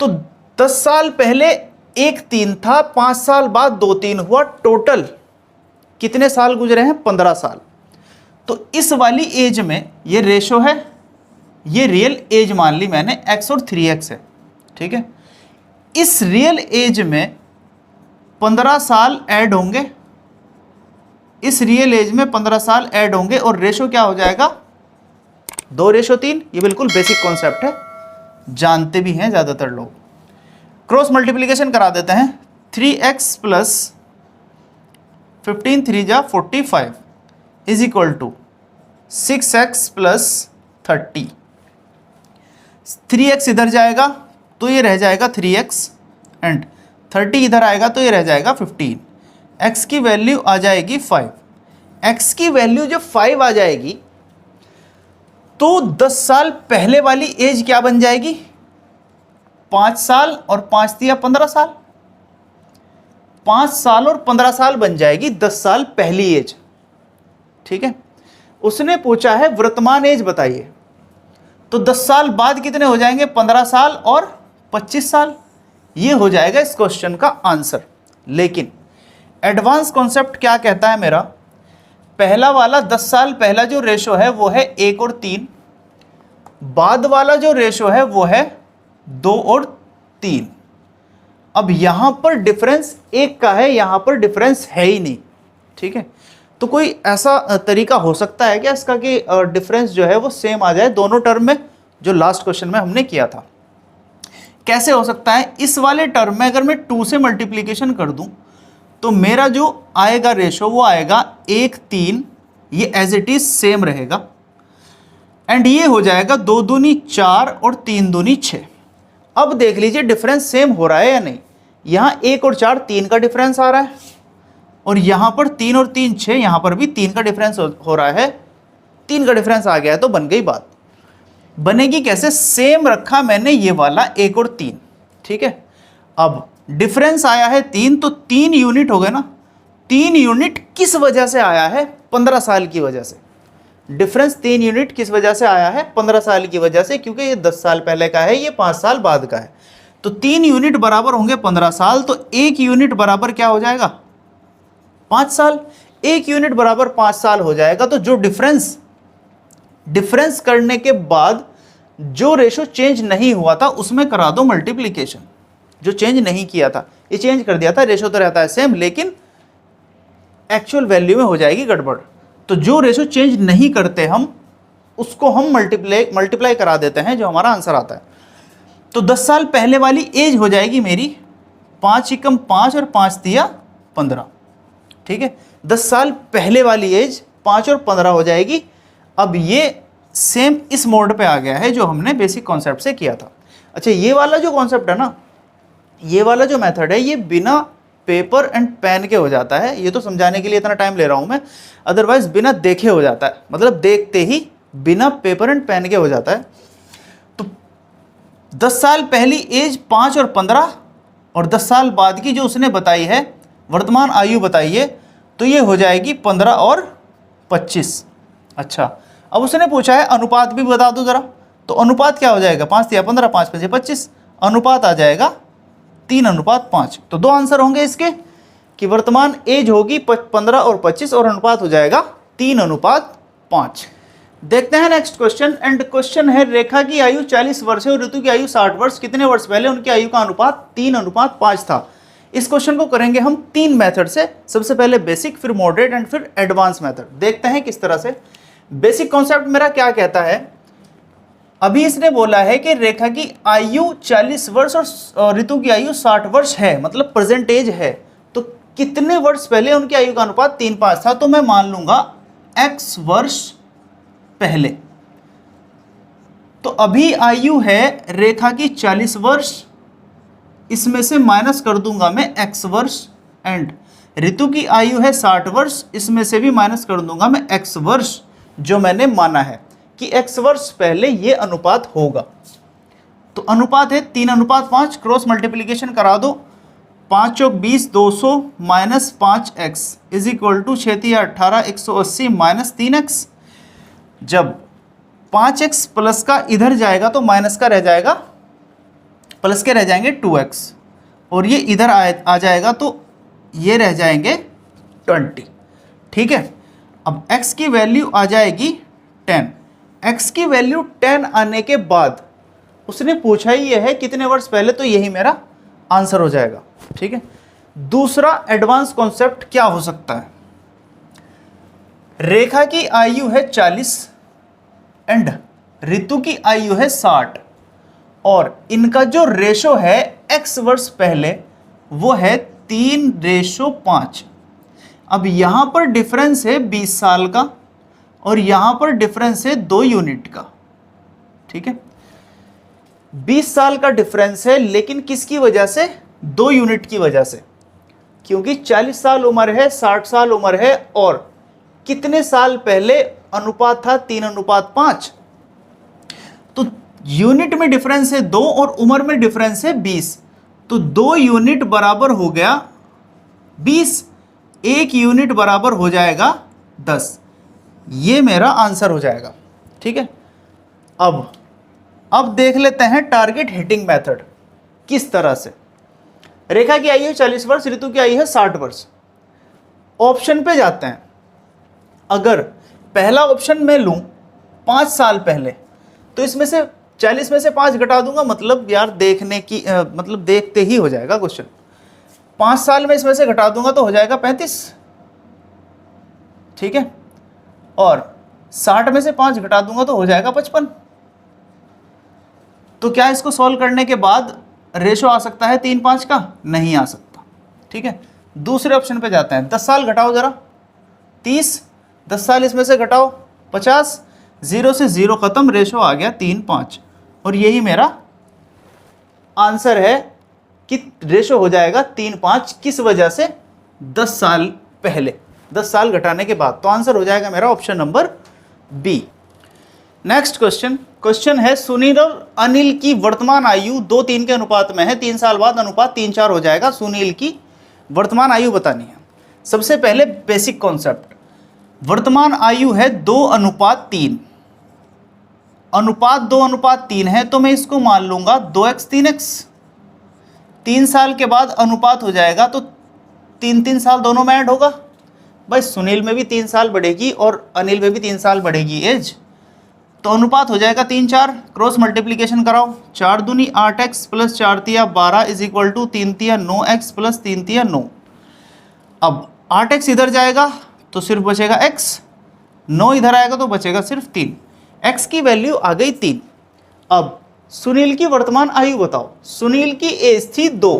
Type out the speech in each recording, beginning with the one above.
तो 10 साल पहले 1-3 था, 5 साल बाद 2-3 हुआ, टोटल कितने साल गुजरे हैं? 15 साल। तो इस वाली एज में ये रेशो है, ये रियल एज मान ली मैंने, x और 3x है, ठीक है। इस रियल एज में 15 साल ऐड होंगे, इस रियल एज में 15 साल ऐड होंगे और रेशो क्या हो जाएगा? 2:3। ये बिल्कुल बेसिक कॉन्सेप्ट है, जानते भी हैं ज़्यादातर लोग। क्रॉस मल्टीप्लिकेशन करा देते हैं। 3x प्लस 15 3 जा 45 is equal to 6x plus 30। 3x इधर जाएगा तो ये रह जाएगा 3x एंड 30 इधर आएगा तो ये रह जाएगा 15। x की वैल्यू आ जाएगी 5। x की वैल्यू जब 5 आ जाएगी तो 10 साल पहले वाली एज क्या बन जाएगी? 5 साल और 5 दिया 15 साल, 5 साल और 15 साल बन जाएगी 10 साल पहली एज, ठीक है। उसने पूछा है वर्तमान एज बताइए, तो 10 साल बाद कितने हो जाएंगे? 15 साल और 25 साल। ये हो जाएगा इस क्वेश्चन का आंसर। लेकिन एडवांस कॉन्सेप्ट क्या कहता है मेरा? पहला वाला 10 साल पहला जो रेशो है वो है 1 और 3, बाद वाला जो रेशो है वो है 2 और 3। अब यहां पर डिफरेंस 1 का है, यहां पर डिफरेंस है ही नहीं, ठीक है। तो कोई ऐसा तरीका हो सकता है क्या इसका कि डिफरेंस जो है वो सेम आ जाए दोनों टर्म में, जो लास्ट क्वेश्चन में हमने किया था? कैसे हो सकता है? इस वाले टर्म में अगर मैं 2 से मल्टीप्लीकेशन कर दूं तो मेरा जो आएगा रेशो वो आएगा 1 3, ये एज इट इज सेम रहेगा, एंड ये हो जाएगा 2 दूनी 4 और 3 दूनी 6। अब देख लीजिए डिफरेंस सेम हो रहा है या नहीं। यहाँ 1 और 4 3 का डिफरेंस आ रहा है, और यहाँ पर 3 और 3 6, यहाँ पर भी 3 का डिफरेंस हो रहा है। 3 का डिफरेंस आ गया है तो बन गई बात। बनेगी कैसे? सेम रखा मैंने ये वाला 1 और 3, ठीक है। अब डिफरेंस आया है 3, तो 3 यूनिट हो गए ना। 3 यूनिट किस वजह से आया है? 15 साल की वजह से। डिफरेंस 3 यूनिट किस वजह से आया है? 15 साल की वजह से, क्योंकि ये 10 साल पहले का है, ये 5 साल बाद का है। तो 3 यूनिट बराबर होंगे 15 साल, तो 1 यूनिट बराबर क्या हो जाएगा? 5 साल। 1 यूनिट बराबर 5 साल हो जाएगा। तो जो डिफरेंस करने के बाद जो रेशो चेंज नहीं हुआ था उसमें करा दो मल्टीप्लीकेशन। जो चेंज नहीं किया था ये चेंज कर दिया था, रेशो तो रहता है सेम, लेकिन एक्चुअल वैल्यू में हो जाएगी गड़बड़। तो जो रेशो चेंज नहीं करते हम उसको हम मल्टीप्लाई करा देते हैं, जो हमारा आंसर आता है। तो 10 साल पहले वाली एज हो जाएगी मेरी 5 एकम 5 और 5 दिया 15, ठीक है। 10 साल पहले वाली एज 5 और 15 हो जाएगी। अब ये सेम इस मोड पे आ गया है जो हमने बेसिक कॉन्सेप्ट से किया था। अच्छा, ये वाला जो कॉन्सेप्ट है ना, ये वाला जो मेथड है, ये बिना पेपर एंड पेन के हो जाता है। ये तो समझाने के लिए इतना टाइम ले रहा हूँ मैं, अदरवाइज बिना देखे हो जाता है, मतलब देखते ही बिना पेपर एंड पेन के हो जाता है। तो 10 साल पहली एज 5 और 15, और 10 साल बाद की जो उसने बताई है वर्तमान आयु बताइए, तो ये हो जाएगी 15 और 25। अच्छा, अब उसने पूछा है अनुपात भी बता दो ज़रा। तो अनुपात क्या हो जाएगा? 5 या 15, 5 5 25, अनुपात आ जाएगा 3:5। तो 2 आंसर होंगे इसके कि वर्तमान एज होगी 15 और 25 और अनुपात हो जाएगा 3:5। देखते हैं नेक्स्ट क्वेश्चन। एंड क्वेश्चन है रेखा की आयु 40 वर्ष है और ऋतु की आयु 60 वर्ष। कितने वर्ष पहले उनकी आयु का अनुपात 3:5 था? इस क्वेश्चन को करेंगे हम 3 मेथड से। सबसे पहले बेसिक, फिर मॉडरेट एंड फिर एडवांस मेथड। देखते हैं किस तरह से। बेसिक कॉन्सेप्ट मेरा क्या कहता है? अभी इसने बोला है कि रेखा की आयु 40 वर्ष और ऋतु की आयु 60 वर्ष है, मतलब प्रेजेंट एज है। तो कितने वर्ष पहले उनकी आयु का अनुपात 3:5 था? तो मैं मान लूंगा x वर्ष पहले। तो अभी आयु है रेखा की 40 वर्ष, इसमें से माइनस कर दूंगा मैं x वर्ष, एंड ऋतु की आयु है 60 वर्ष, इसमें से भी माइनस कर दूंगा मैं x वर्ष, जो मैंने माना है कि x वर्ष पहले ये अनुपात होगा। तो अनुपात है 3:5। क्रॉस मल्टीप्लीकेशन करा दो। 5 चौक 20, 200 minus 5x is equal to 6 3 18, 180 minus 3x। जब 5x प्लस का इधर जाएगा तो माइनस का रह जाएगा प्लस के रह जाएंगे 2x, और ये इधर आ जाएगा तो ये रह जाएंगे 20। ठीक है, अब x की वैल्यू आ जाएगी 10। x की वैल्यू 10 आने के बाद उसने पूछा ही ये है कितने वर्ष पहले, तो यही मेरा आंसर हो जाएगा। ठीक है, दूसरा एडवांस कॉन्सेप्ट क्या हो सकता है? रेखा की आयु है 40 एंड ऋतु की आयु है 60, और इनका जो रेशो है x वर्ष पहले वो है 3:5। अब यहां पर डिफरेंस है 20 साल का और यहां पर डिफरेंस है 2 यूनिट का। ठीक है, 20 साल का डिफरेंस है, लेकिन किसकी वजह से? 2 यूनिट की वजह से, क्योंकि 40 साल उम्र है, 60 साल उम्र है, और कितने साल पहले अनुपात था? 3:5। तो यूनिट में डिफरेंस है 2 और उम्र में डिफरेंस है 20, तो 2 यूनिट बराबर हो गया 20, 1 यूनिट बराबर हो जाएगा 10। ये मेरा आंसर हो जाएगा। ठीक है, अब देख लेते हैं टारगेट हिटिंग मेथड किस तरह से। रेखा की आयु है 40 वर्ष, ऋतु की आयु है 60 वर्ष। ऑप्शन पे जाते हैं। अगर पहला ऑप्शन मैं लूं 5 साल पहले, तो इसमें से 40 में से 5 घटा दूंगा, मतलब यार देखने की मतलब देखते ही हो जाएगा क्वेश्चन। 5 साल में इसमें से घटा दूंगा तो हो जाएगा 35। ठीक है, और 60 में से 5 घटा दूंगा तो हो जाएगा 55। तो क्या इसको सॉल्व करने के बाद रेशो आ सकता है 3:5 का? नहीं आ सकता। ठीक है, दूसरे ऑप्शन पे जाते हैं। 10 साल घटाओ जरा, 30, 10 साल इसमें से घटाओ 50, 0 से 0 खत्म, रेशो आ गया 3:5, और यही मेरा आंसर है कि रेशो हो जाएगा 3:5। किस वजह से? 10 साल पहले, 10 साल घटाने के बाद। तो आंसर हो जाएगा मेरा option number B. Next question है, सुनील और अनिल की वर्तमान आयु 2:3 के अनुपात में है, 3 साल बाद अनुपात 3:4 हो जाएगा। सुनील की वर्तमान आयु बतानी है। सबसे पहले बेसिक कॉन्सेप्ट, वर्तमान आयु है 2:3, अनुपात 2:3 है, तो मैं इसको मान लूंगा 2x 3x। 3 साल के बाद अनुपात हो जाएगा तो 3 साल दोनों में ऐड होगा। भाई सुनील में भी 3 साल बढ़ेगी और अनिल में भी 3 साल बढ़ेगी एज, तो अनुपात हो जाएगा 3:4। क्रॉस मल्टीप्लीकेशन कराओ, 4 दूनी 8x प्लस 4 तिया 12 इज इक्वल टू 3 तिया 9x प्लस 3 तिया 9। अब 8x इधर जाएगा तो सिर्फ बचेगा x, 9 इधर आएगा तो बचेगा सिर्फ 3। x की वैल्यू आ गई 3। अब सुनील की वर्तमान आयु बताओ। सुनील की एज थी 2,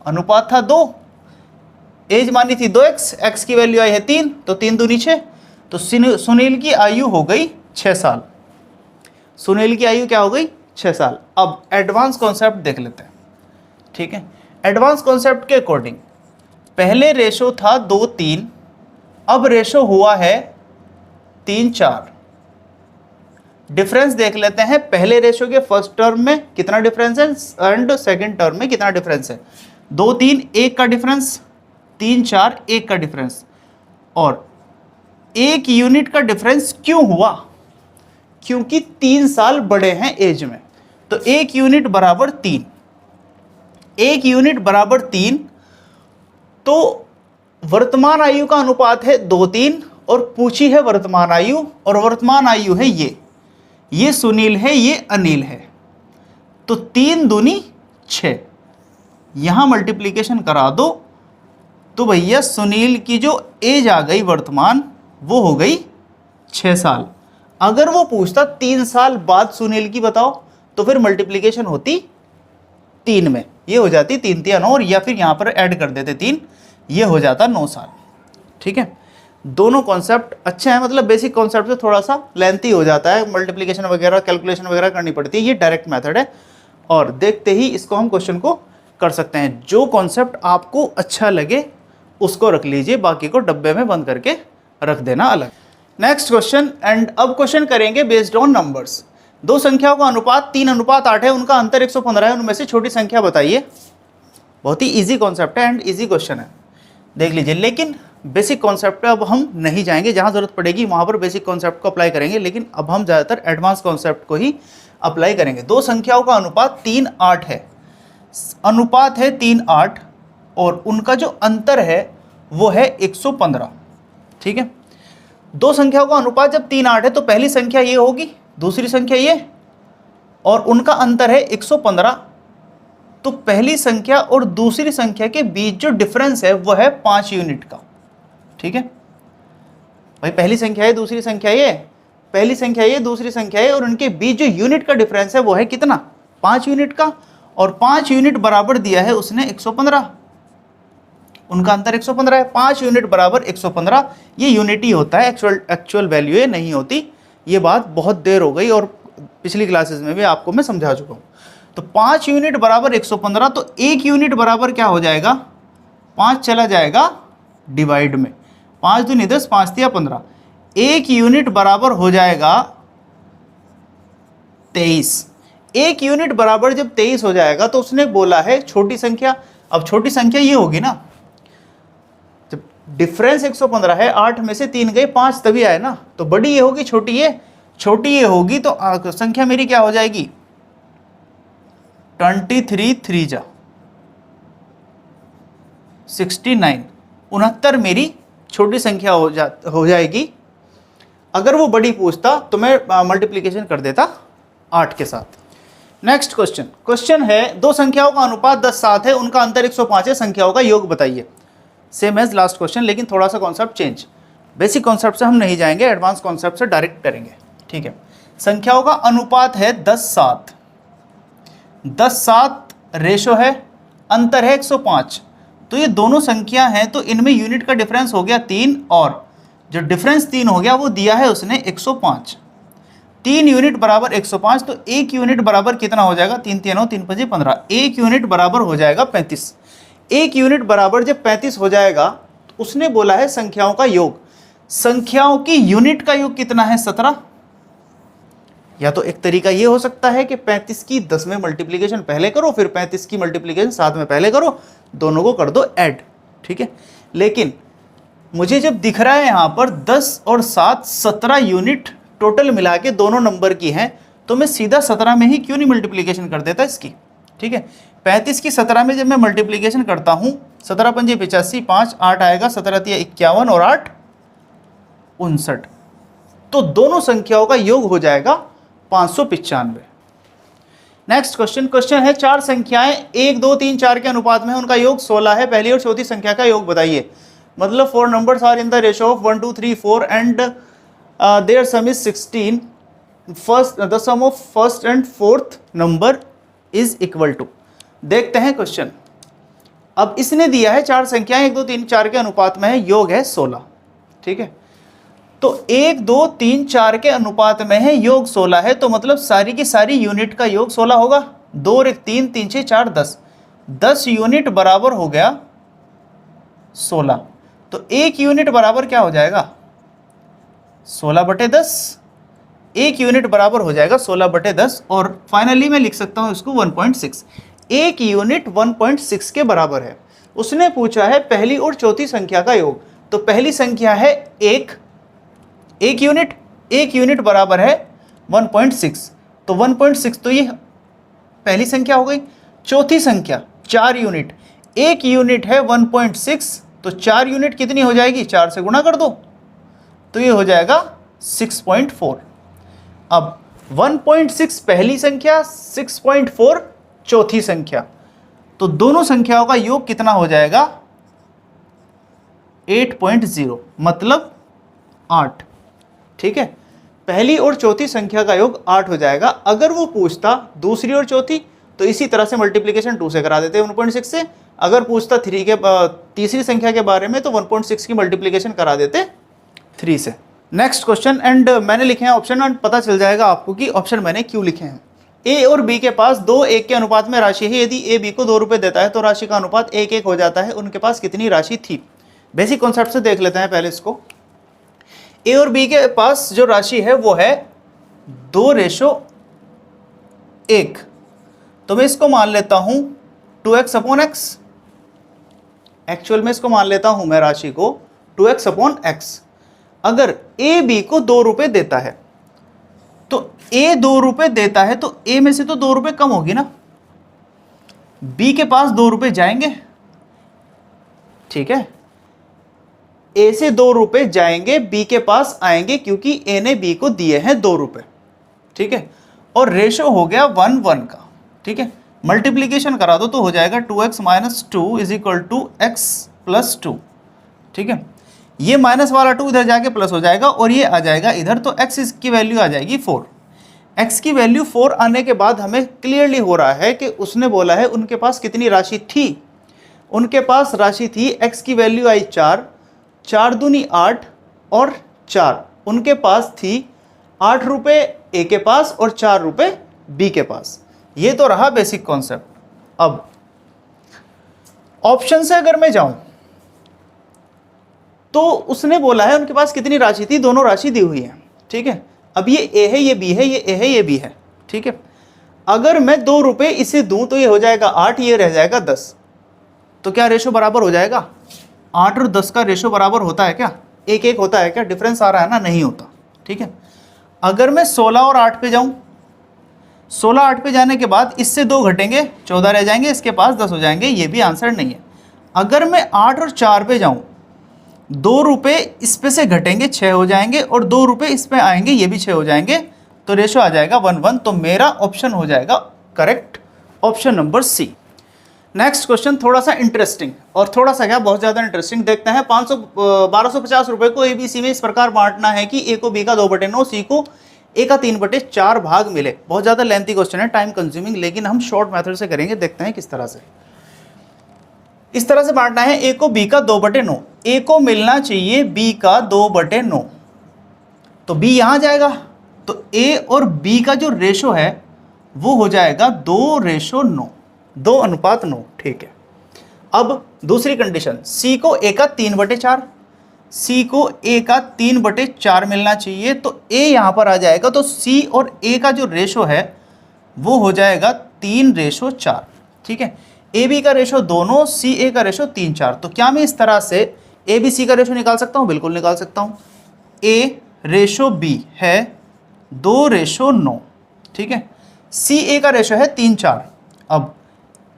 अनुपात था 2, एज मानी थी 2x, x की वैल्यू आई है 3, तो 3 दूनी 6, तो सुनील की आयु हो गई 6 साल। सुनील की आयु क्या हो गई? 6 साल। अब एडवांस कॉन्सेप्ट देख लेते हैं। ठीक है, एडवांस कॉन्सेप्ट के अकॉर्डिंग पहले रेशो था 2:3, अब रेशो हुआ है 3:4। डिफरेंस देख लेते हैं, पहले रेशो के फर्स्ट टर्म में कितना डिफरेंस है एंड सेकंड टर्म में कितना डिफरेंस है। 2:3 1 का डिफरेंस, 3:4 1 का डिफरेंस, और 1 यूनिट का डिफरेंस क्यों हुआ? क्योंकि 3 साल बड़े हैं एज में, तो 1 यूनिट बराबर 3, 1 यूनिट बराबर 3। तो वर्तमान आयु का अनुपात है 2:3 और पूछी है वर्तमान आयु, और वर्तमान आयु है ये सुनील है, ये अनिल है, तो 3 दूनी 6, यहां मल्टीप्लीकेशन करा दो तो भैया सुनील की जो एज आ गई वर्तमान वो हो गई 6 साल। अगर वो पूछता 3 साल बाद सुनील की बताओ, तो फिर मल्टीप्लीकेशन होती 3 में, ये हो जाती 3 तिया 9, और या फिर यहाँ पर ऐड कर देते 3, ये हो जाता 9 साल। ठीक है, दोनों कॉन्सेप्ट अच्छे हैं, मतलब बेसिक कॉन्सेप्ट से थोड़ा सा लेंथी हो जाता है, मल्टीप्लीकेशन वगैरह कैलकुलेशन वगैरह करनी पड़ती है। ये डायरेक्ट मेथड है और देखते ही इसको हम क्वेश्चन को कर सकते हैं। जो कॉन्सेप्ट आपको अच्छा लगे उसको रख लीजिए, बाकी को डब्बे में बंद करके रख देना अलग। नेक्स्ट क्वेश्चन, एंड अब क्वेश्चन करेंगे बेस्ड ऑन नंबर्स। दो संख्याओं का अनुपात 3:8 है, उनका अंतर 115 है, उनमें से छोटी संख्या बताइए। बहुत ही इजी कॉन्सेप्ट है एंड इजी क्वेश्चन है, देख लीजिए। लेकिन बेसिक कॉन्सेप्ट पे अब हम नहीं जाएंगे, जहाँ ज़रूरत पड़ेगी वहाँ पर बेसिक कॉन्सेप्ट को अप्लाई करेंगे, लेकिन अब हम ज़्यादातर एडवांस कॉन्सेप्ट को ही अप्लाई करेंगे। दो संख्याओं का अनुपात 3:8 है, अनुपात है 3:8 और उनका जो अंतर है वो है 115। ठीक है, दो संख्याओं का अनुपात जब 3:8 है तो पहली संख्या ये होगी, दूसरी संख्या ये, और उनका अंतर है 115। तो पहली संख्या और दूसरी संख्या के बीच जो डिफरेंस है वो है 5 यूनिट का। ठीक है भाई, पहली संख्या है दूसरी संख्या ये, पहली संख्या ये दूसरी संख्या है, और उनके बीच जो यूनिट का डिफरेंस है वो है कितना, 5 यूनिट का। और 5 यूनिट बराबर दिया है उसने 115, उनका अंतर 115 है। 5 यूनिट बराबर 115, ये यूनिट ही होता है, एक्चुअल वैल्यू ये नहीं होती। ये बात बहुत देर हो गई और पिछली क्लासेस में भी आपको मैं समझा चुका हूँ। तो 5 यूनिट बराबर 115, तो 1 यूनिट बराबर क्या हो जाएगा, 5 चला जाएगा डिवाइड में, 5 दूनी 10, 5 तिया 15, 1 यूनिट बराबर हो जाएगा 23। 1 यूनिट बराबर जब 23 हो जाएगा तो उसने बोला है छोटी संख्या। अब छोटी संख्या ये होगी ना, जब डिफरेंस 115 है, 8 में से 3 गए, 5 तभी आए ना, तो बड़ी ये होगी छोटी ये, छोटी ये होगी, तो संख्या मेरी क्या हो जाएगी 23 3 जा 69, 69 मेरी छोटी संख्या हो जाएगी। अगर वो बड़ी पूछता तो मैं मल्टीप्लिकेशन कर देता 8 के साथ। नेक्स्ट क्वेश्चन है, दो संख्याओं का अनुपात 10:7 है, उनका अंतर 105 है, संख्याओं का योग बताइए। सेम एज लास्ट क्वेश्चन, लेकिन थोड़ा सा कॉन्सेप्ट चेंज। बेसिक कॉन्सेप्ट से हम नहीं जाएंगे, एडवांस कॉन्सेप्ट से डायरेक्ट करेंगे। ठीक है, संख्याओं का अनुपात है 10:7, 10:7 रेशो है, अंतर है 105। तो ये दोनों संख्या हैं, तो इनमें यूनिट का डिफरेंस हो गया 3, और जो डिफरेंस 3 हो गया वो दिया है उसने 105। 3 यूनिट बराबर 105, तो 1 यूनिट बराबर कितना हो जाएगा, 3 3 9 3 5 15, 1 यूनिट बराबर हो जाएगा 35। 1 यूनिट बराबर जब 35 हो जाएगा तो उसने बोला है संख्याओं का योग। संख्याओं की यूनिट का योग कितना है, 17। या तो एक तरीका ये हो सकता है कि 35 की 10 में मल्टीप्लीकेशन पहले करो, फिर 35 की मल्टीप्लीकेशन 7 में पहले करो, दोनों को कर दो ऐड। ठीक है, लेकिन मुझे जब दिख रहा है यहाँ पर 10 और 7 17 यूनिट टोटल मिला के दोनों नंबर की हैं, तो मैं सीधा 17 में ही क्यों नहीं मल्टीप्लीकेशन कर देता इसकी। ठीक है, 35 की 17 में जब मैं मल्टीप्लीकेशन करता हूँ, 17 पंजे 85, 5 8 आएगा, 17 तिया 51 और 8 59, तो दोनों संख्याओं का योग हो जाएगा 595। नेक्स्ट क्वेश्चन है, चार संख्याएं 1 2 3 4 के अनुपात में, उनका योग 16 है, पहली और चौथी संख्या का योग बताइए। मतलब 4 numbers are in the ratio of 1 2 3 4 and their sum is 16. The sum of first and fourth number is equal to। देखते हैं क्वेश्चन। अब इसने दिया है चार संख्याएं 1 2 3 4 के अनुपात में है, योग है 16। ठीक है, तो 1 2 3 4 के अनुपात में है, योग 16 है, तो मतलब सारी की सारी यूनिट का योग 16 होगा। 2 और 1 3 3 6 4 10, 10 यूनिट बराबर हो गया 16। तो 1 यूनिट बराबर क्या हो जाएगा, 16/10। 1 यूनिट बराबर हो जाएगा 16/10, और फाइनली मैं लिख सकता हूं इसको 1.6। 1 यूनिट 1.6 के बराबर है। उसने पूछा है पहली और चौथी संख्या का योग, तो पहली संख्या है 1 यूनिट, 1 यूनिट बराबर है 1.6, तो 1.6 तो ये पहली संख्या हो गई। चौथी संख्या 4 यूनिट, 1 यूनिट है 1.6, तो 4 यूनिट कितनी हो जाएगी, 4 से गुणा कर दो, तो ये हो जाएगा 6.4। अब 1.6 पहली संख्या, 6.4 चौथी संख्या, तो दोनों संख्याओं का योग कितना हो जाएगा 8.0, मतलब 8। ठीक है, पहली और चौथी संख्या का योग 8 हो जाएगा। अगर वो पूछता दूसरी और चौथी, तो इसी तरह से मल्टीप्लिकेशन 2 से करा देते 1.6 से। अगर पूछता तीसरी संख्या के बारे में, तो 1.6 की मल्टीप्लिकेशन करा देते 3 से। नेक्स्ट क्वेश्चन, एंड मैंने लिखे हैं ऑप्शन, एंड पता चल जाएगा आपको कि ऑप्शन मैंने क्यों लिखे हैं। ए और बी के पास 2 1 के अनुपात में राशि है। यदि ए बी को 2 रुपये देता है तो राशि का अनुपात 1 1 हो जाता है। उनके पास कितनी राशि थी। बेसिक कॉन्सेप्ट से देख लेते हैं पहले इसको। ए और बी के पास जो राशि है वो है 2:1, तो मैं इसको मान लेता हूं 2x/x। एक्चुअल में इसको मान लेता हूं मैं राशि को 2x अपॉन x। अगर a b को 2 रुपए देता है तो a 2 रुपए देता है तो a में से तो 2 रुपए कम होगी ना, b के पास 2 रुपए जाएंगे, ठीक है, a से 2 रुपए जाएंगे b के पास आएंगे क्योंकि a ने b को दिए हैं 2 रुपए, ठीक है, और रेशो हो गया 1:1 का, ठीक है। मल्टीप्लीकेशन करा दो तो हो जाएगा 2x minus 2 is equal to x plus 2, ठीक है। ये माइनस वाला 2 इधर जाके प्लस हो जाएगा और ये आ जाएगा इधर, तो x की वैल्यू आ जाएगी 4। x की वैल्यू 4 आने के बाद हमें क्लियरली हो रहा है कि उसने बोला है उनके पास कितनी राशि थी, उनके पास राशि थी x की वैल्यू आई 4, 4 दूनी 8 और 4, उनके पास थी 8 रुपये a के पास और 4 रुपये b के पास। ये तो रहा बेसिक कॉन्सेप्ट। अब ऑप्शन से अगर मैं जाऊं तो उसने बोला है उनके पास कितनी राशि थी, दोनों राशि दी हुई है, ठीक है। अब ये a है, ये b है, ये a है, ये b है, ठीक है। अगर मैं 2 रुपये इसे दूं तो ये हो जाएगा 8, ये रह जाएगा 10, तो क्या रेशो बराबर हो जाएगा? 8 और 10 का रेशो बराबर होता है क्या? 1-1 होता है क्या? डिफरेंस आ रहा है ना? नहीं होता, ठीक है। अगर मैं 16 और 8 पे जाऊं, 16 8 पे जाने के बाद इससे 2 घटेंगे, 14 रह जाएंगे, इसके पास 10 हो जाएंगे, ये भी आंसर नहीं है। अगर मैं 8 और 4 पे जाऊं, 2 रुपये इस पे से घटेंगे, 6 हो जाएंगे, और 2 रुपये इस पे आएंगे, ये भी 6 हो जाएंगे, तो रेशो आ जाएगा 1:1। तो मेरा ऑप्शन हो जाएगा correct, option number C. Next question थोड़ा सा इंटरेस्टिंग, और थोड़ा सा क्या, बहुत ज़्यादा इंटरेस्टिंग। देखते हैं 1250 रुपये को ABC में इस प्रकार बांटना है कि A को B का 2/9, C को A का 3/4 भाग मिले। बहुत ज़्यादा लेंथी क्वेश्चन है, टाइम कंज्यूमिंग, लेकिन हम शॉर्ट मेथड से करेंगे। देखते हैं किस तरह से। इस तरह से बांटना है, A को B का 2/9, A को मिलना चाहिए B का 2/9, तो B यहाँ जाएगा, तो A और B का जो रेशो है वो हो जाएगा 2:9, 2:9, ठीक है। अब दूसरी कंडीशन, C को A का 3/4, C को A का 3/4 मिलना चाहिए, तो A यहाँ पर आ जाएगा, तो C और A का जो रेशो है वो हो जाएगा 3:4, ठीक है। AB का रेशो दोनों, CA का रेशो 3:4, तो क्या मैं इस तरह से ABC का रेशो निकाल सकता हूँ? बिल्कुल निकाल सकता हूँ। A/B है 2:9, ठीक है। CA का रेशो है 3:4, अब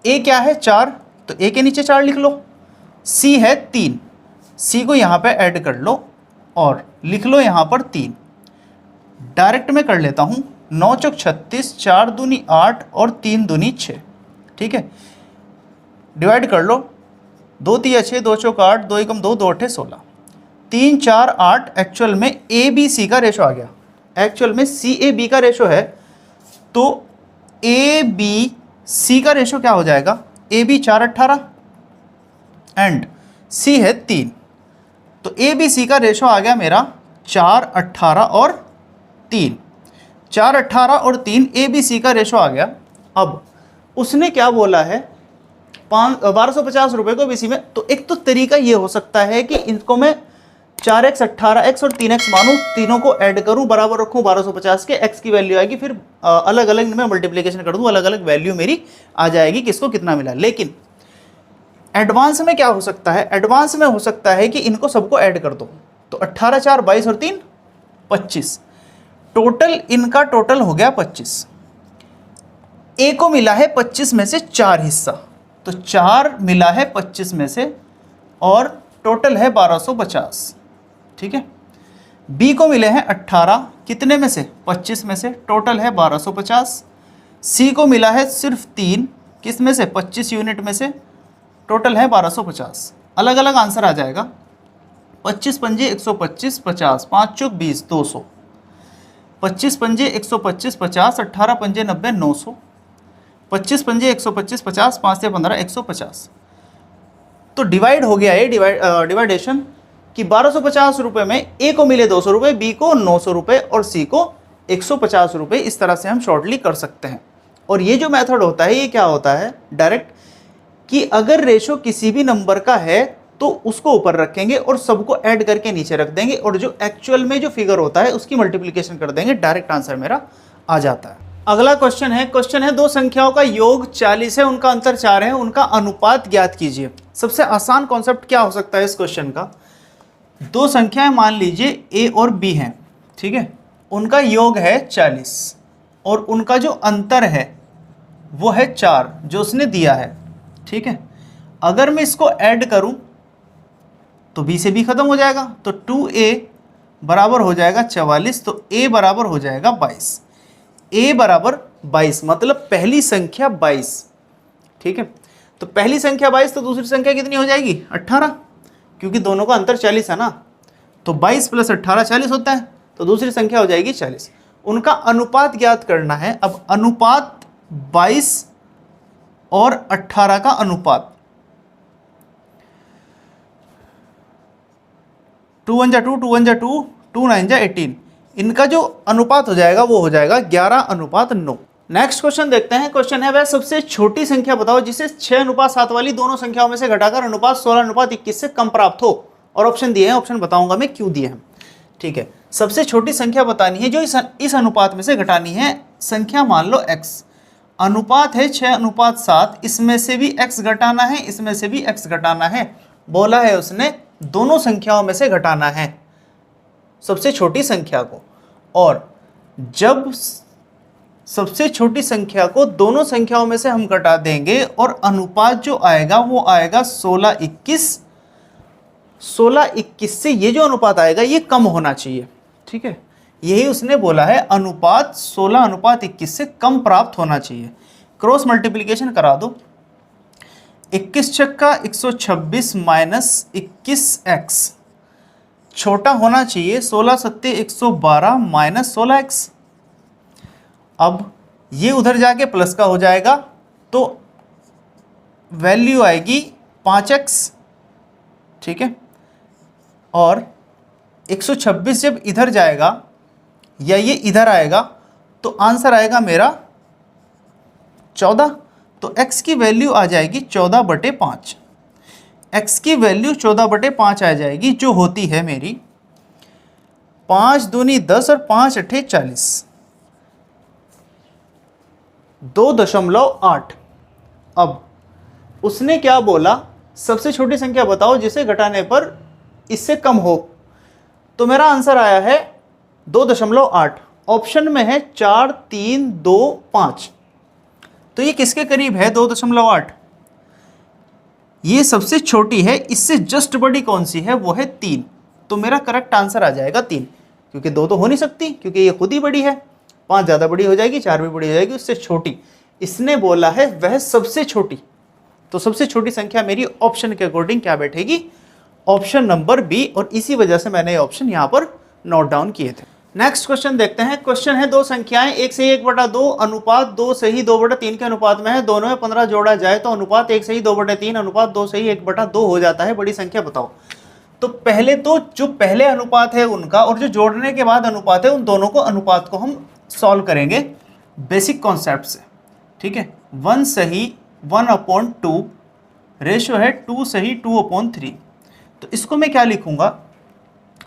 A क्या है 4, तो A के नीचे 4 लिख लो, C है 3, C को यहाँ पे ऐड कर लो और लिख लो यहाँ पर 3। डायरेक्ट में कर लेता हूँ, 9 चौक 36, 4 दूनी 8 और 3 दूनी 6, ठीक है। डिवाइड कर लो, 2 3 6, 2 चौक 8, 2 एकम 2, 2 8 16, 3 4 8। एक्चुअल में ABC का रेशो आ गया, एक्चुअल में CAB का रेशो है, तो ABC का रेशो क्या हो जाएगा? AB 4 18 एंड C है 3, तो ABC का रेशो आ गया मेरा 4 18 और 3, 4 18 और 3 ABC का रेशो आ गया। अब उसने क्या बोला है, 1250 रुपये को ABC में, तो एक तो तरीका ये हो सकता है कि इनको मैं 4x 18x और 3x मानूं, तीनों को ऐड करूं, बराबर रखूं 1250 के, x की वैल्यू आएगी, फिर अलग अलग इनमें मल्टीप्लिकेशन कर दूं, अलग अलग वैल्यू मेरी आ जाएगी किसको कितना मिला। लेकिन एडवांस में क्या हो सकता है? एडवांस में हो सकता है कि इनको सबको ऐड कर दो, तो 18 4 22 और 3 25, टोटल इनका टोटल हो गया 25। A को मिला है 25 में से 4 हिस्सा, तो 4 मिला है 25 में से और टोटल है 1250, ठीक है। B को मिले हैं 18, कितने में से? 25 में से, टोटल है 1250। C को मिला है सिर्फ 3, किस में से? 25 यूनिट में से, टोटल है 1250। अलग अलग आंसर आ जाएगा, 25 पंजे 125 50, 5 चौक 20 200, 25 पंजे 125 50, 18 पंजे 90 900, 25 पंजे 125 50, 5 से 15 150। तो डिवाइड हो गया ये डिवाइडेशन कि 1250 रुपये में A को मिले 200 रुपये, B को 900 रुपये और C को 150 रुपये। इस तरह से हम शॉर्टली कर सकते हैं। और ये जो मेथड होता है ये क्या होता है? डायरेक्ट कि अगर रेशो किसी भी नंबर का है तो उसको ऊपर रखेंगे और सबको ऐड करके नीचे रख देंगे, और जो एक्चुअल में जो फिगर होता है उसकी मल्टीप्लिकेशन कर देंगे, डायरेक्ट आंसर मेरा आ जाता है। अगला क्वेश्चन है दो संख्याओं का योग 40 है, उनका अंतर 4 है, उनका अनुपात ज्ञात कीजिए। सबसे आसान कॉन्सेप्ट क्या हो सकता है इस क्वेश्चन का? दो संख्याएं मान लीजिए a और b हैं, ठीक है, उनका योग है 40 और उनका जो अंतर है वो है 4 जो उसने दिया है, ठीक है। अगर मैं इसको ऐड करूं तो b से b खत्म हो जाएगा, तो 2a बराबर हो जाएगा 44, तो a बराबर हो जाएगा 22। a बराबर 22 मतलब पहली संख्या 22, ठीक है। तो पहली संख्या 22 तो दूसरी संख्या कितनी हो जाएगी 18, क्योंकि दोनों का अंतर 40 है ना, तो 22 + 18 40 होता है, तो दूसरी संख्या हो जाएगी 40। उनका अनुपात ज्ञात करना है। अब अनुपात 22 और 18 का अनुपात, 2 1 जा 2, 2 1 जा 2, 2 9 जा 18, इनका जो अनुपात हो जाएगा वो हो जाएगा 11:9। नेक्स्ट क्वेश्चन देखते हैं। क्वेश्चन है वह सबसे छोटी संख्या बताओ जिसे 6:7 वाली दोनों संख्याओं में से घटाकर अनुपात 16:21 से कम प्राप्त हो। और ऑप्शन दिए हैं, ऑप्शन बताऊंगा मैं क्यों दिए हैं, ठीक है। सबसे छोटी संख्या बतानी है जो इस अनुपात में से घटानी है। संख्या मान लो x, अनुपात है 6:7, इसमें से भी x घटाना है, इसमें से भी x घटाना है। बोला है उसने दोनों संख्याओं में से घटाना है सबसे छोटी संख्या को, और जब सबसे छोटी संख्या को दोनों संख्याओं में से हम घटा देंगे और अनुपात जो आएगा वो आएगा 16:21। 16:21 से ये जो अनुपात आएगा ये कम होना चाहिए, ठीक है। यही उसने बोला है, अनुपात 16:21 से कम प्राप्त होना चाहिए। क्रॉस मल्टीप्लिकेशन करा दो, 21 छक्का 126 माइनस 21x छोटा होना चाहिए 16 सत्ते 112 माइनस 16x। अब ये उधर जाके प्लस का हो जाएगा तो वैल्यू आएगी 5x, ठीक है। और 126 जब इधर जाएगा या ये इधर आएगा तो आंसर आएगा मेरा 14, तो x की वैल्यू आ जाएगी 14/5। x की वैल्यू 14/5 आ जाएगी, जो होती है मेरी 5 दूनी 10 और 5 अट्ठे 40, 2.8। अब उसने क्या बोला, सबसे छोटी संख्या बताओ जिसे घटाने पर इससे कम हो, तो मेरा आंसर आया है 2.8। ऑप्शन में है 4 3 2 5, तो ये किसके करीब है 2.8। ये सबसे छोटी है, इससे जस्ट बड़ी कौन सी है वो है 3, तो मेरा करेक्ट आंसर आ जाएगा 3, क्योंकि 2 तो हो नहीं सकती क्योंकि ये खुद ही बड़ी है, 5 ज़्यादा बड़ी हो जाएगी, 4 भी बड़ी हो जाएगी, उससे छोटी इसने बोला है वह सबसे छोटी। तो सबसे छोटी संख्या मेरी ऑप्शन के अकॉर्डिंग क्या बैठेगी, ऑप्शन नंबर बी, और इसी वजह से मैंने ये ऑप्शन यहाँ पर नोट डाउन किए थे। नेक्स्ट क्वेश्चन देखते हैं। क्वेश्चन है दो संख्याएं 1 से 1/2 अनुपात 2 से ही 2/3 के अनुपात में है, दोनों में 15 जोड़ा जाए तो अनुपात 1 से ही 2/3 अनुपात 2 से ही 1/2 हो जाता है, बड़ी संख्या बताओ। तो पहले तो जो पहले अनुपात है उनका और जो जोड़ने के बाद अनुपात है उन दोनों को अनुपात को हम सॉल्व करेंगे बेसिक कॉन्सेप्ट से, ठीक है। 1 सही 1/2 रेशो है 2 सही 2/3, तो इसको मैं क्या लिखूंगा,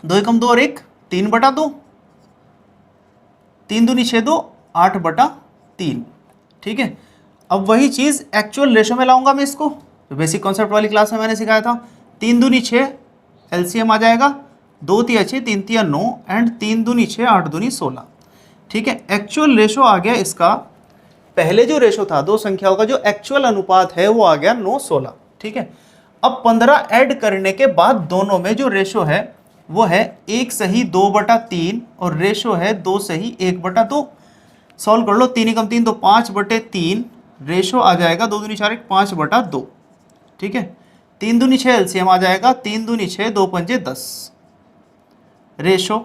2 एकम 2 और 1 3/2, 3 दूनी 6 2 8/3, ठीक है। अब वही चीज़ एक्चुअल रेशो में लाऊंगा मैं इसको, तो बेसिक कॉन्सेप्ट वाली क्लास में मैंने सिखाया था। 3 दूनी 6 एलसीएम आ जाएगा, 2 तिया 6 3 तिया 9 एंड 3 दूनी 6 8 दूनी 16, ठीक है। एक्चुअल रेशो आ गया इसका, पहले जो रेशो था दो संख्याओं का जो एक्चुअल अनुपात है वो आ गया 9:16, ठीक है। अब 15 ऐड करने के बाद दोनों में जो रेशो है वो है 1 सही 2/3 और रेशो है 2 सही 1/2। सॉल्व कर लो, 3 एकम 3 तो 5/3 रेशो आ जाएगा 2 दूनी 4 1 5/2, ठीक है। 3 दूनी 6 एलसीएम आ जाएगा, 3 दूनी 6 2 पंजे 10 रेशो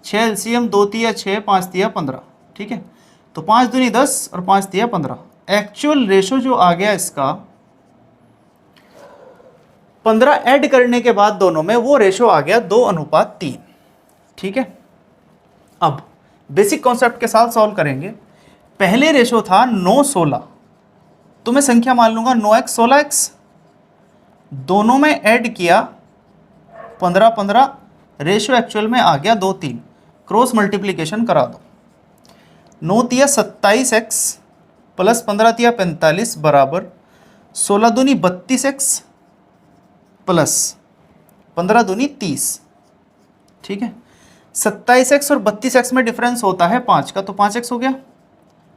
6 एलसीएम 2 तिया 6 5 तिया 15, ठीक है। तो 5 दूनी 10 और 5 तिया 15। एक्चुअल रेशो जो आ गया इसका 15 ऐड करने के बाद दोनों में वो रेशो आ गया 2:3, ठीक है। अब बेसिक कॉन्सेप्ट के साथ सॉल्व करेंगे। पहले रेशो था 9:16, तो मैं संख्या मान लूंगा 9x 16x, दोनों में ऐड किया 15 15, रेशो एक्चुअल में आ गया 2 3। क्रॉस मल्टीप्लिकेशन करा दो, 9 तिया 27x प्लस 15 तिया 45 बराबर 16 दूनी 32x प्लस 15 दूनी 30, ठीक है। 27x और 32x में डिफरेंस होता है 5 का, तो 5x हो गया,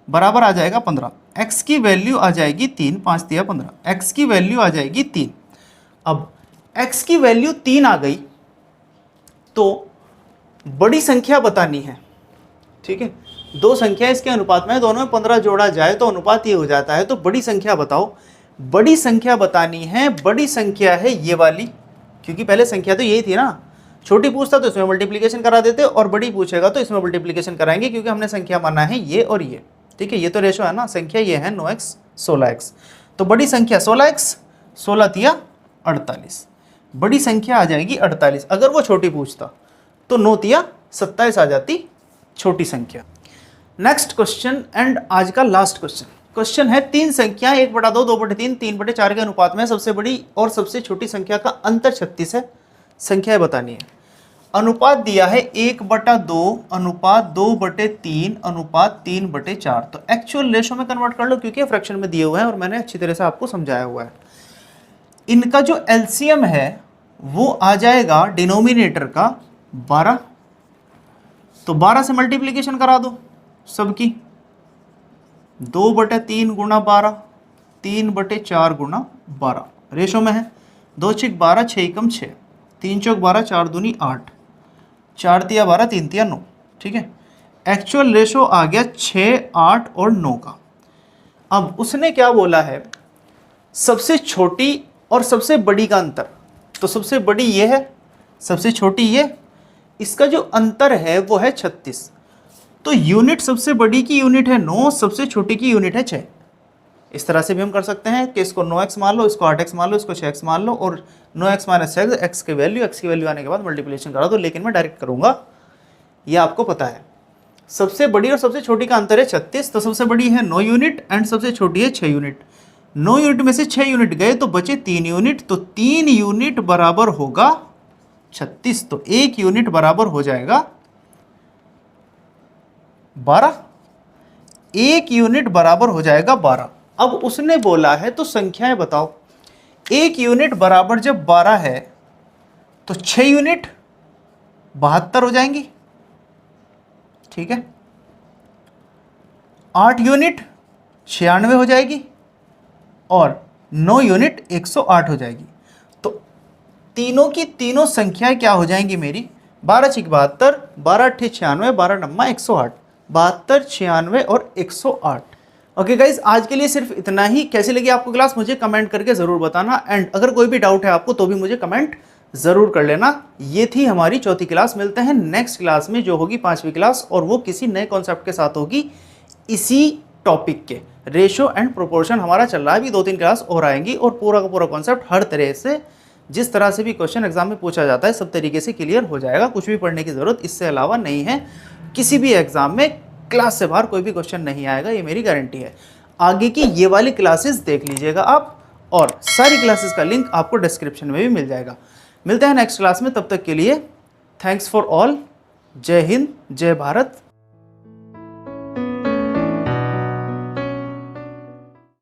बराबर आ जाएगा 15। x की वैल्यू आ जाएगी 3, 5 दिया 15, x की वैल्यू आ जाएगी 3। अब x की वैल्यू 3 आ गई तो बड़ी संख्या बतानी है, ठीक है। दो संख्या इसके अनुपात में, दोनों में 15 जोड़ा जाए तो अनुपात ये हो जाता है। तो बड़ी संख्या बताओ, बड़ी संख्या बतानी है। बड़ी संख्या है ये वाली, क्योंकि पहले संख्या तो यही थी ना, छोटी पूछता तो इसमें मल्टीप्लिकेशन करा देते और बड़ी पूछेगा तो इसमें मल्टीप्लिकेशन कराएंगे, क्योंकि हमने संख्या माना है ये और ये, ठीक है। ये तो रेशो है ना, संख्या ये है 9x 16x, तो बड़ी संख्या 16x, 16 तिया 48, बड़ी संख्या आ जाएगी 48। अगर वो छोटी पूछता तो 9 तिया 27 आ जाती छोटी संख्या। नेक्स्ट क्वेश्चन एंड आज का लास्ट क्वेश्चन है, तीन संख्याएं 1/2, 2/3, 3/4 के अनुपात में सबसे बड़ी और सबसे छोटी संख्या का अंतर 36 है, संख्याएं बतानी है। अनुपात दिया है 1/2 अनुपात 2/3 अनुपात 3/4, तो एक्चुअल रेशो में कन्वर्ट कर लो, क्योंकि फ्रैक्शन में दिए हुए हैं और मैंने अच्छी तरह से आपको समझाया हुआ है। इनका जो एलसीएम है वो आ जाएगा डिनोमिनेटर का 12, तो 12 से मल्टीप्लिकेशन करा दो सबकी, 2/3 गुणा 12, 3/4 गुणा 12, रेशो में है 2 छिक 12, 6 एकम 6, 3 चौक 12, 4 दूनी 8, 4 तिया 12, 3 तिया 9, ठीक है। एक्चुअल रेशो आ गया 6, 8 और 9 का। अब उसने क्या बोला है, सबसे छोटी और सबसे बड़ी का अंतर, तो सबसे बड़ी ये है, सबसे छोटी ये, इसका जो अंतर है वो है 36। तो यूनिट सबसे बड़ी की यूनिट है 9, सबसे छोटी की यूनिट है 6। इस तरह से भी हम कर सकते हैं कि इसको 9x मान लो, इसको 8x मान लो, इसको 6x मान लो, और 9x - 6 x की वैल्यू आने के बाद मल्टीप्लिकेशन करा दो। लेकिन मैं डायरेक्ट करूंगा, ये आपको पता है। सबसे बड़ी और सबसे छोटी का अंतर है 36, तो सबसे बड़ी है 9 यूनिट एंड सबसे छोटी है 6 यूनिट। 9 यूनिट में से 6 यूनिट गए तो बचे 3 यूनिट, तो 3 यूनिट बराबर होगा 36, तो 1 यूनिट बराबर हो जाएगा 12, 1 यूनिट बराबर हो जाएगा 12। अब उसने बोला है तो संख्याएं बताओ, 1 यूनिट बराबर जब 12 है तो 6 यूनिट 72 हो जाएंगी, ठीक है। 8 यूनिट 96 हो जाएगी और 9 यूनिट 108 हो जाएगी। तो तीनों की तीनों संख्याएं क्या हो जाएंगी मेरी, 12 छिक 72, 12 अट्ठे 96, 12 नम्मा 108, 72, 96 और 108। ओके गाइज, आज के लिए सिर्फ इतना ही। कैसी लगी आपको क्लास मुझे कमेंट करके ज़रूर बताना, एंड अगर कोई भी डाउट है आपको तो भी मुझे कमेंट ज़रूर कर लेना। ये थी हमारी चौथी क्लास। मिलते हैं नेक्स्ट क्लास में जो होगी 5वीं क्लास, और वो किसी नए कॉन्सेप्ट के साथ होगी, इसी टॉपिक के रेशो एंड प्रोपोर्शन हमारा चल रहा है। अभी 2-3 क्लास और आएंगी और पूरा का पूरा कॉन्सेप्ट हर तरह से, जिस तरह से भी क्वेश्चन एग्जाम में पूछा जाता है, सब तरीके से क्लियर हो जाएगा। कुछ भी पढ़ने की ज़रूरत इससे अलावा नहीं है। किसी भी एग्जाम में क्लास से बाहर कोई भी क्वेश्चन नहीं आएगा, ये मेरी गारंटी है। आगे की ये वाली क्लासेस देख लीजिएगा आप, और सारी क्लासेस का लिंक आपको डिस्क्रिप्शन में भी मिल जाएगा। मिलते हैं नेक्स्ट क्लास में, तब तक के लिए थैंक्स फॉर ऑल। जय हिंद, जय भारत,